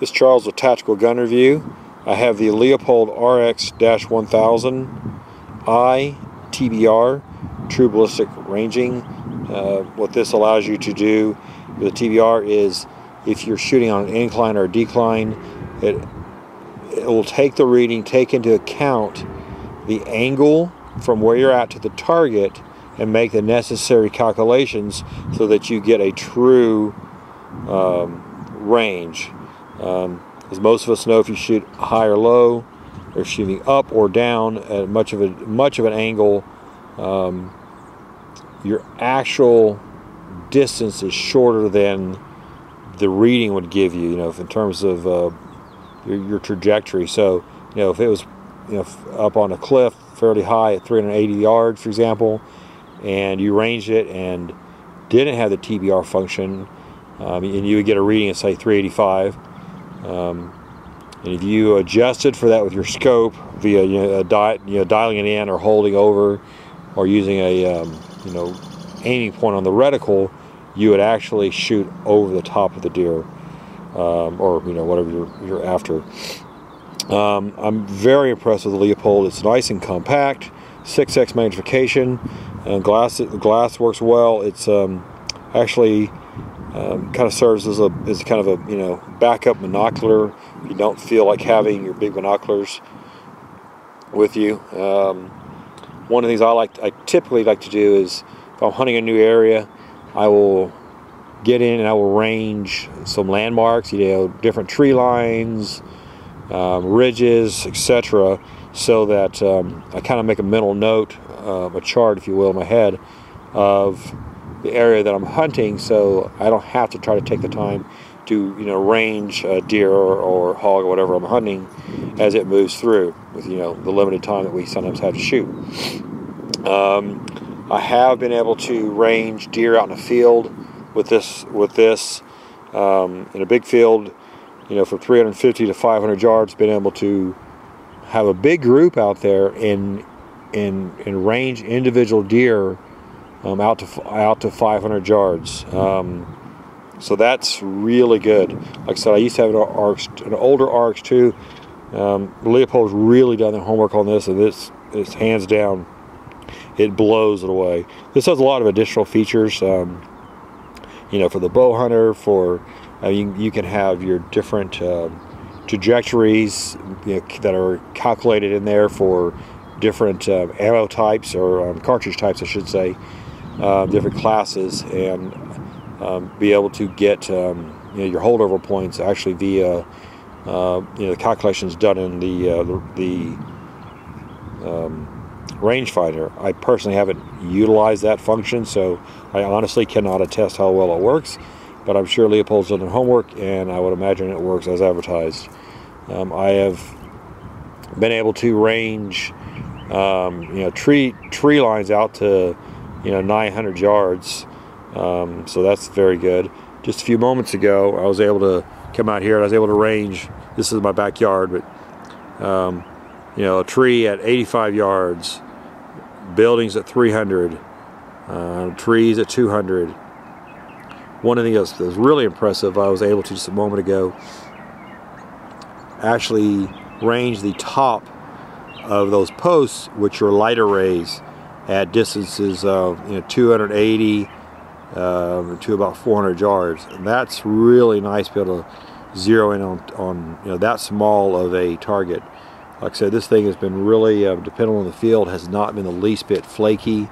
This is Charles with Tactical Gun Review. I have the Leupold RX-1000i TBR, True Ballistic Ranging. What this allows you to do with the TBR is, if you're shooting on an incline or a decline, it will take the reading, take into account the angle from where you're at to the target, and make the necessary calculations so that you get a true range. As most of us know, if you shoot high or low, or shooting up or down at much of an angle, your actual distance is shorter than the reading would give you. You know, in terms of your trajectory. So, you know, if it was, you know, up on a cliff fairly high at 380 yards, for example, and you ranged it and didn't have the TBR function, and you would get a reading of, say, 385. And if you adjusted for that with your scope via dialing it in or holding over, or using a aiming point on the reticle, you would actually shoot over the top of the deer, or whatever you're after. I'm very impressed with the Leupold. It's nice and compact, 6x magnification, and the glass works well. It's actually kind of serves as kind of a backup monocular if you don't feel like having your big binoculars with you. One of the things I typically like to do is, if I'm hunting a new area, I will get in and I will range some landmarks, different tree lines, ridges, etc., so that I kind of make a mental note, a chart, if you will, in my head of the area that I'm hunting, so I don't have to try to take the time to range a deer or hog or whatever I'm hunting as it moves through with the limited time that we sometimes have to shoot. I have been able to range deer out in a field with this in a big field, from 350 to 500 yards. Been able to have a big group out there and range individual deer out to 500 yards. So that's really good. Like I said, I used to have an older RX-2. Leupold's really done their homework on this, and this is hands down, it blows it away. This has a lot of additional features, for the bow hunter. You can have your different trajectories that are calculated in there for different ammo types, or cartridge types, I should say, different classes, and be able to get your holdover points actually via the calculations done in the rangefinder. I personally haven't utilized that function, so I honestly cannot attest how well it works, but I'm sure Leupold's done their homework, and I would imagine it works as advertised. I have been able to range tree lines out to 900 yards, so that's very good. Just a few moments ago, I was able to come out here and I was able to range, this is my backyard, but a tree at 85 yards, buildings at 300, trees at 200. One of the things that was really impressive, I was able to, just a moment ago, actually range the top of those posts, which are light arrays, at distances of 280 to about 400 yards, and that's really nice to be able to zero in on that small of a target. Like I said, this thing has been really dependable in the field, has not been the least bit flaky.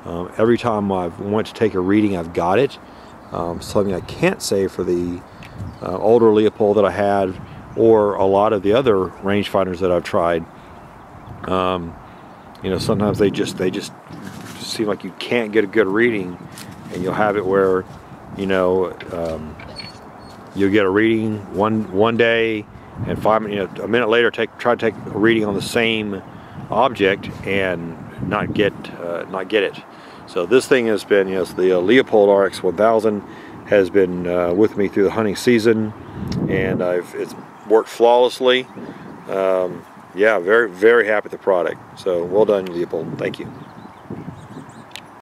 Every time I've went to take a reading, I've got it. Something I can't say for the older Leupold that I had, or a lot of the other rangefinders that I've tried. Sometimes they just seem like you can't get a good reading, and you'll have it where you'll get a reading one day, and a minute later try to take a reading on the same object and not get it. So this thing has been, the Leupold RX-1000 has been with me through the hunting season, and it's worked flawlessly. Yeah, very, very happy with the product. So well done, Leupold. Thank you.